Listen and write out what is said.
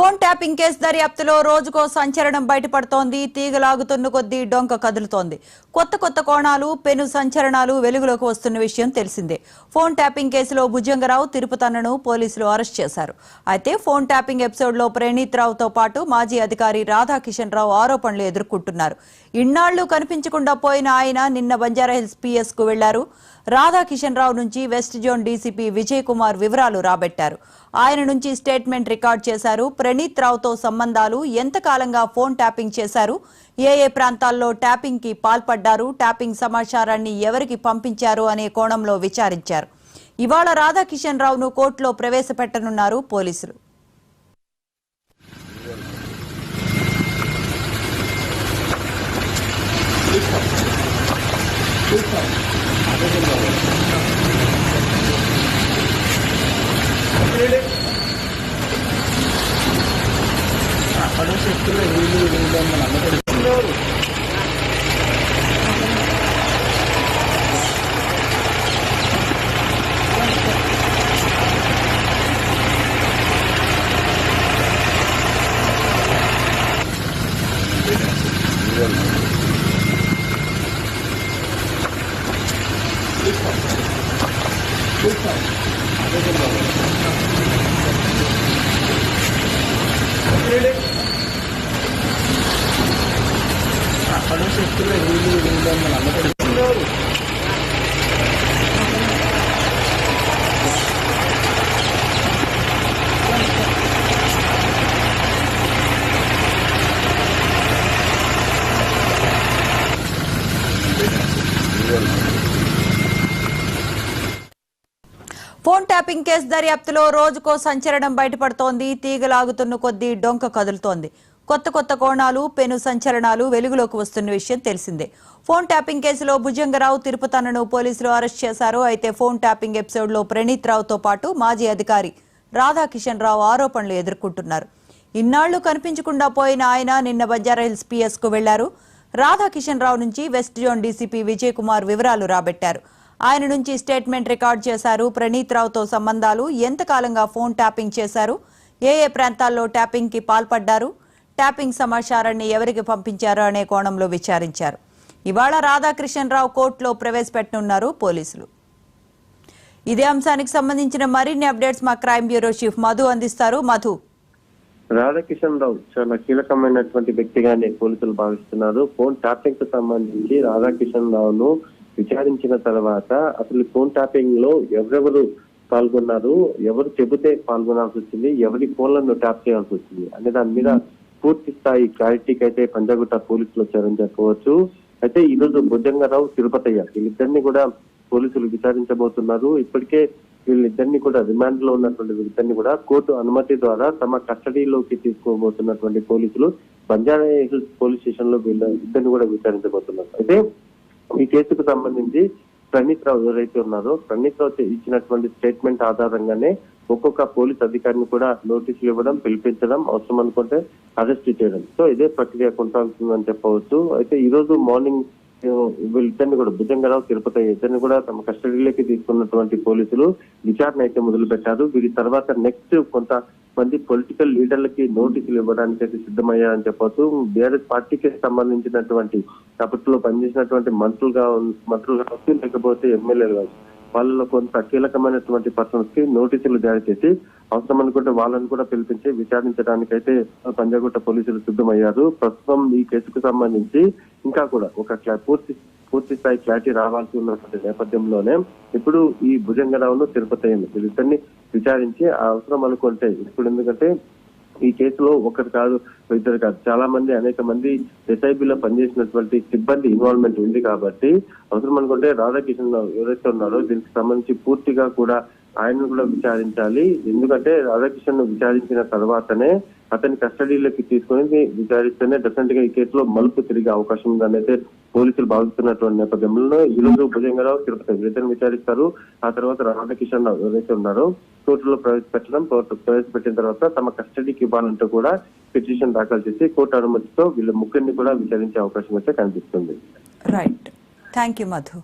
Phone tapping case దర్యాప్తులో రోజుకో సంచలనం బయటపడుతోంది. తీగలాగుతున్న కొద్దీ డొంక కదులుతోంది. కొత్త కోణాలు, పెను సంచలనాలు వెలుగులోకి వస్తున్న విషయం తెలిసిందే. ఫోన్ ట్యాపింగ్ కేసులో భుజంగరావు, తిరుపతన్నను పోలీసులు అరెస్ట్ చేశారు. అయితే ఫోన్ ట్యాపింగ్ ఎపిసోడ్లో ప్రణీత్ రావుతో పాటు మాజీ అధికారి రాధాకిషన్ రావు ఆరోపణలు ఎదుర్కొంటున్నారు. ఇన్నాళ్లు కనిపించకుండా పోయిన ఆయన నిన్న బంజారాహిల్స్ పిఎస్ కు వెళ్లారు. రాధాకిషన్ రావు నుంచి west zone DCP Vijay Kumar వివరాలు రాబట్టారు. ఆయన నుంచి స్టేట్మెంట్ రికార్డ్ చేశారు. ప్రణీత్ రావుతో సంబంధాలు, ఎంతకాలంగా ఫోన్ ట్యాపింగ్ చేశారు, ఏ ప్రాంతాల్లో ట్యాపింగ్ కి పాల్పడ్డారు, ట్యాపింగ్ సమాచారాన్ని ఎవరికి పంపించారు అనే కోణంలో విచారించారు. ఇవాళ రాధాకిషన్ రావును కోర్టులో ప్రవేశపెట్టనున్నారు పోలీసులు. ఫోన్ ట్యాపింగ్ కేసు దర్యాప్తులో రోజుకో సంచలనం బయటపడుతోంది. తీగలాగుతున్న కొద్దీ డొంక కదులుతోంది. కొత్త కోణాలు, పెను సంచలనాలు వెలుగులోకి వస్తున్న విషయం తెలిసిందే. ఫోన్ ట్యాపింగ్ కేసులో భుజంగరావు, తిరుపతన్నను పోలీసులు అరెస్ట్ చేశారు. అయితే ఫోన్ ట్యాపింగ్ ఎపిసోడ్లో ప్రణీత్ రావుతో పాటు మాజీ అధికారి రాధాకిషన్ రావు ఆరోపణలు ఎదుర్కొంటున్నారు. ఇన్నాళ్లు కనిపించకుండా పోయిన ఆయన నిన్న బంజారాహిల్స్ పిఎస్ కు వెళ్లారు. రాధాకిషన్ రావు నుంచి west zone DCP Vijay Kumar వివరాలు రాబట్టారు. ఆయన నుంచి స్టేట్మెంట్ రికార్డ్ చేశారు. ప్రణీత్ రావుతో సంబంధాలు, ఎంతకాలంగా ఫోన్ ట్యాపింగ్ చేశారు, ఏ ప్రాంతాల్లో ట్యాపింగ్ కి పాల్పడ్డారు, ట్యాపింగ్ సమాచారాన్ని ఎవరికి పంపించారు అనే కోణంలో విచారించారు. ఇవాళ రాధాకిషన్ రావు కోర్టులో ప్రవేశపెట్టనున్నారు పోలీసులు. ఇదే అంశానికి సంబంధించిన మరిన్ని అప్డేట్స్ మా క్రైమ్ బ్యూరో చీఫ్ మధు అందిస్తారు. మధు, రాధాకిషన్ రావు చాలా కీలకమైనటువంటి వ్యక్తిగానే పోలీసులు భావిస్తున్నారు. ఫోన్ ట్యాపింగ్ కు సంబంధించి రాధాకిషన్ రావును విచారించిన తర్వాత అసలు ఫోన్ ట్యాపింగ్ లో ఎవరెవరు పాల్గొన్నారు, ఎవరు చెబితే పాల్గొనాల్సి వచ్చింది, ఎవరి ఫోన్లను ట్యాప్ చేయాల్సి వచ్చింది అనే దాని మీద పూర్తి స్థాయి క్లారిటీకి అయితే పంజాగుట్ట పోలీసులు వచ్చారని చెప్పవచ్చు. అయితే ఈ రోజు భుజంగరావు, తిరుపతయ్య వీళ్ళిద్దరిని కూడా పోలీసులు విచారించబోతున్నారు. ఇప్పటికే వీళ్ళిద్దరిని కూడా రిమాండ్ లో ఉన్నటువంటి వీళ్ళిద్దరిని కూడా కోర్టు అనుమతి ద్వారా తమ కస్టడీలోకి తీసుకోబోతున్నటువంటి పోలీసులు బంజారాహిల్స్ పోలీస్ స్టేషన్ లో వీళ్ళ ఇద్దరిని కూడా విచారించబోతున్నారు. అయితే ఈ కేసుకు సంబంధించి ప్రణీత్ రావు ఎవరైతే ఉన్నారో ప్రణీత్ రావు ఇచ్చినటువంటి స్టేట్మెంట్ ఆధారంగానే ఒక్కొక్క పోలీస్ అధికారిని కూడా నోటీసులు ఇవ్వడం, పిలిపించడం, అవసరం అనుకుంటే అరెస్ట్ చేయడం. సో ఇదే ప్రక్రియ కొనసాగుతుందని చెప్పవచ్చు. అయితే ఈ రోజు మార్నింగ్ వీళ్ళిద్దరిని కూడా భుజంగరావు, తిరుపతి ఇద్దరిని కూడా తమ కస్టడీలోకి తీసుకున్నటువంటి పోలీసులు విచారణ అయితే మొదలు పెట్టారు. వీరి తర్వాత నెక్స్ట్ కొంతమంది పొలిటికల్ లీడర్లకి నోటీసులు ఇవ్వడానికి అయితే సిద్ధమయ్యారని చెప్పవచ్చు. బీఆర్ఎస్ పార్టీకి సంబంధించినటువంటి అప్పట్లో పనిచేసినటువంటి మంత్రులు కావచ్చు, లేకపోతే ఎమ్మెల్యేలు కావచ్చు, వాళ్ళలో కొంత కీలకమైనటువంటి పర్సన్స్ కి నోటీసులు జారీ చేసి అవసరం అనుకుంటే వాళ్ళని కూడా పిలిపించి విచారించడానికి అయితే పంజాగుట్ట పోలీసులు సిద్ధమయ్యారు. ప్రస్తుతం ఈ కేసుకు సంబంధించి ఇంకా కూడా ఒక పూర్తి స్థాయి క్లారిటీ రావాల్సి ఉన్నటువంటి నేపథ్యంలోనే ఇప్పుడు ఈ భుజంగరావును, తిరుపతయ్యను వీళ్ళిద్దరిని విచారించి అవసరం అనుకుంటే ఇప్పుడు ఎందుకంటే ఈ కేసులో ఒకరు కాదు, ఇద్దరు కాదు, చాలా మంది అనేక మంది ఎస్ఐబిలో పనిచేసినటువంటి సిబ్బంది ఇన్వాల్వ్మెంట్ ఉంది కాబట్టి అవసరం అనుకుంటే రాధాకిషన్ ఎవరైతే ఉన్నారో దీనికి సంబంధించి పూర్తిగా కూడా ఆయనను కూడా విచారించాలి. ఎందుకంటే రాధాకిషన్ ను విచారించిన తర్వాతనే అతని కస్టడీలోకి తీసుకుని విచారిస్తేనే డెఫినెట్ గా ఈ కేసులో మలుపు తిరిగే అవకాశం ఉందని అయితే పోలీసులు భావిస్తున్నటువంటి నేపథ్యంలో ఈ రోజు భుజంగరావు, తిరుపతి వీరిద్దరిని విచారిస్తారు. ఆ తర్వాత రాధాకిషన్ రావు ఎవరైతే ఉన్నారో కోర్టులో ప్రవేశపెట్టిన తర్వాత తమ కస్టడీకి ఇవ్వాలంటూ కూడా పిటిషన్ దాఖలు చేసి కోర్టు అనుమతితో వీళ్ళ ముగ్గురిని కూడా విచారించే అవకాశం అయితే కనిపిస్తుంది. Right, thank you Madhu.